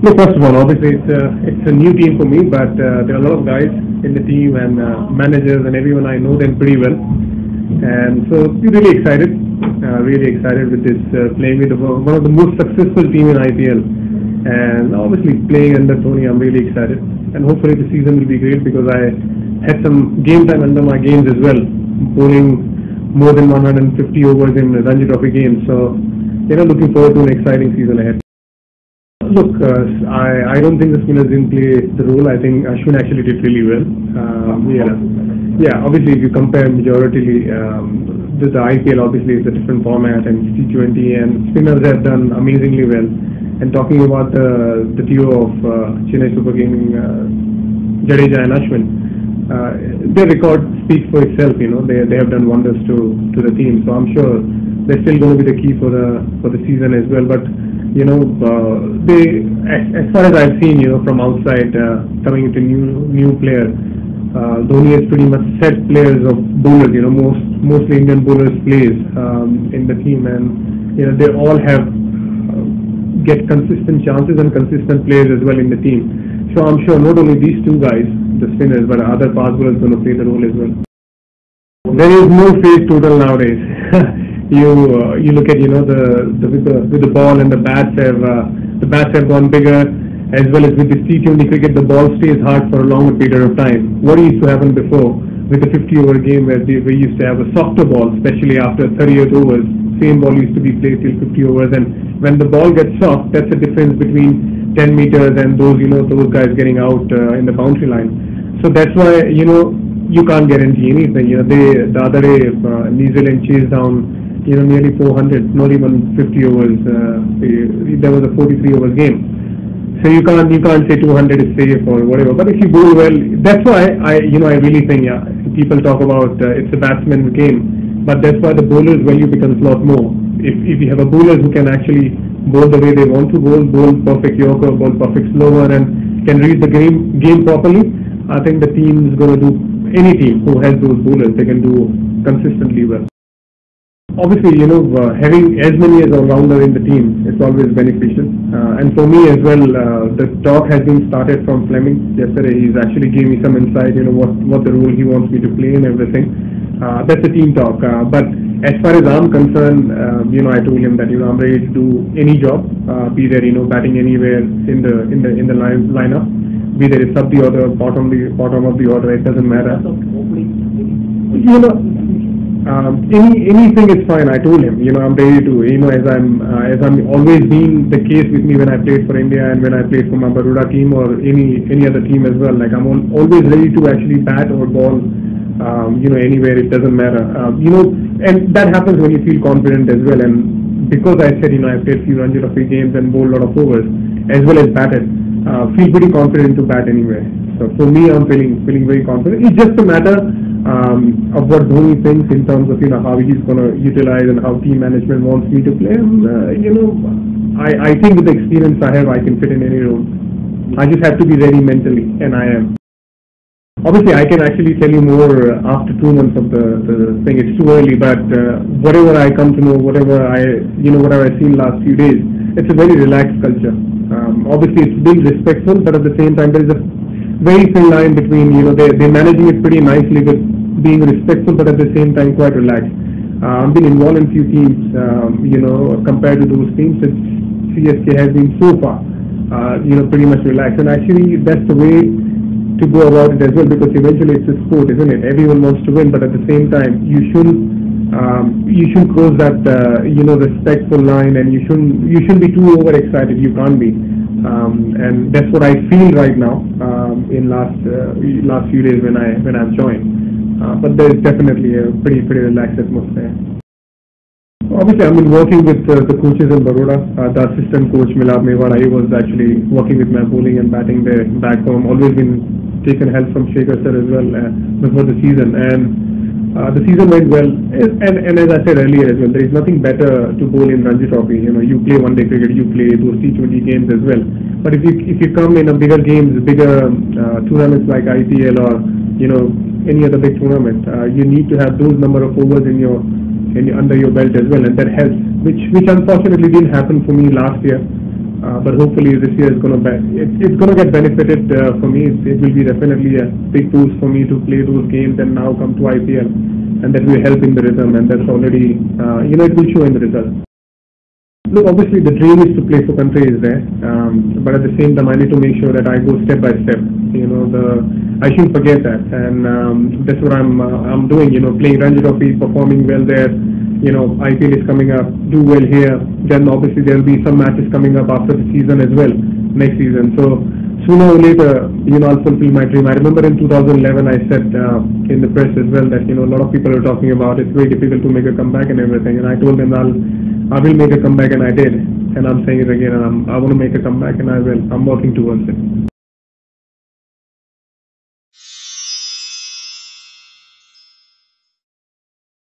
No, first of all, obviously it's a new team for me, but there are a lot of guys in the team and managers and everyone. I know them pretty well, and so we're really excited with this playing with one of the most successful team in IPL, and obviously playing under Dhoni. I'm really excited, and hopefully the season will be great because I had some game time under my games as well, bowling more than 150 overs in Ranji Trophy games. So looking forward to an exciting season ahead. Look, I don't think the spinners didn't play the role. I think Ashwin actually did really well. Obviously if you compare majority, the IPL obviously is a different format and T20, and spinners have done amazingly well. And talking about the duo of Chennai Super King, Jadeja and Ashwin, their record speaks for itself. They have done wonders to the team. So I'm sure they're still going to be the key for the season as well. But they, as far as I've seen, from outside, coming into new players, Dhoni has pretty much set players of bowlers. Mostly Indian bowlers plays in the team, and they all have get consistent chances and consistent players as well in the team. So I'm sure not only these two guys, the spinners, but other fast bowlers going to play the role as well. There is no phase total nowadays. You look at with the ball and the bats have gone bigger, as well as with the T20 cricket the ball stays hard for a longer period of time. What used to happen before with the 50-over game where we used to have a softer ball, especially after 38 overs, same ball used to be played till 50 overs, and when the ball gets soft, that's the difference between 10 meters and those guys getting out in the boundary line. So that's why you can't guarantee anything. The other day New Zealand chased down nearly 400, not even 50 overs. There was a 43 overs game. So you can't say 200 is safe or whatever. But if you bowl well, that's why I really think people talk about it's a batsman's game, but that's why the bowler's value becomes a lot more. If you have a bowler who can actually bowl the way they want to bowl perfect yorker, bowl perfect slower, and can read the game properly, I think the team is going to do. Any team who has those bowlers, they can do consistently well. Obviously, having as many as all-rounder in the team is always beneficial. And for me as well, the talk has been started from Fleming. Yesterday, he's actually gave me some insight, what the role he wants me to play and everything. That's a team talk. But as far as I'm concerned, I told him that I'm ready to do any job, be there, batting anywhere in the lineup, be there sub the order, bottom of the order, it doesn't matter. Anything is fine. I told him, I'm ready to, as I'm always been the case with me when I played for India and when I played for my Baroda team or any other team as well. Like I'm always ready to actually bat or ball, anywhere. It doesn't matter. And that happens when you feel confident as well. And because I said, I played few Ranji Trophy games and bowled a lot of overs as well as batted, feel pretty confident to bat anywhere. So for me, I'm feeling very confident. It's just a matter of what Dhoni thinks in terms of how he's going to utilize and how team management wants me to play. And I think with the experience I have, I can fit in any role. I just have to be ready mentally, and I am. Obviously, I can actually tell you more after 2 months of the thing. It's too early, but whatever I come to know, whatever I've seen last few days, it's a very relaxed culture. Obviously, it's being respectful, but at the same time, there is a very thin line between, they're managing it pretty nicely with being respectful, but at the same time quite relaxed. I've been involved in few teams, compared to those teams, CSK has been so far, pretty much relaxed. And actually, that's the way to go about it as well, because eventually it's a sport, isn't it? Everyone wants to win, but at the same time, you shouldn't cross that, respectful line, and you shouldn't be too overexcited. You can't be. And that's what I feel right now in last few days when I've joined. But there's definitely a pretty relaxed atmosphere. Obviously, I've been working with the coaches in Baroda. The assistant coach Milab Mewara, he was actually working with my bowling and batting there back home. Always been taken help from Shekhar sir as well before the season, and the season went well. And as I said earlier as well, there is nothing better to bowl in Ranji Trophy. You play one-day cricket, you play those T20 games as well. But if you come in a bigger games, bigger tournaments like IPL or any other big tournament, you need to have those number of overs under your belt as well, and that helps. Which unfortunately didn't happen for me last year. but hopefully this year is going to it's going to get benefited for me. It will be definitely a big boost for me to play those games and now come to IPL, and that will help in the rhythm, and that's already it will show in the results. Look, obviously the dream is to play for country is there, but at the same time I need to make sure that I go step by step. I shouldn't forget that, and that's what I'm doing. Playing Ranji Trophy, performing well there. IPL is coming up, do well here. Then obviously there will be some matches coming up after the season as well, next season. So sooner or later, I'll fulfill my dream. I remember in 2011 I said in the press as well that a lot of people are talking about it's very difficult to make a comeback and everything, and I told them I will make a comeback, and I did, and I'm saying it again, and I want to make a comeback, and I will. I'm working towards it.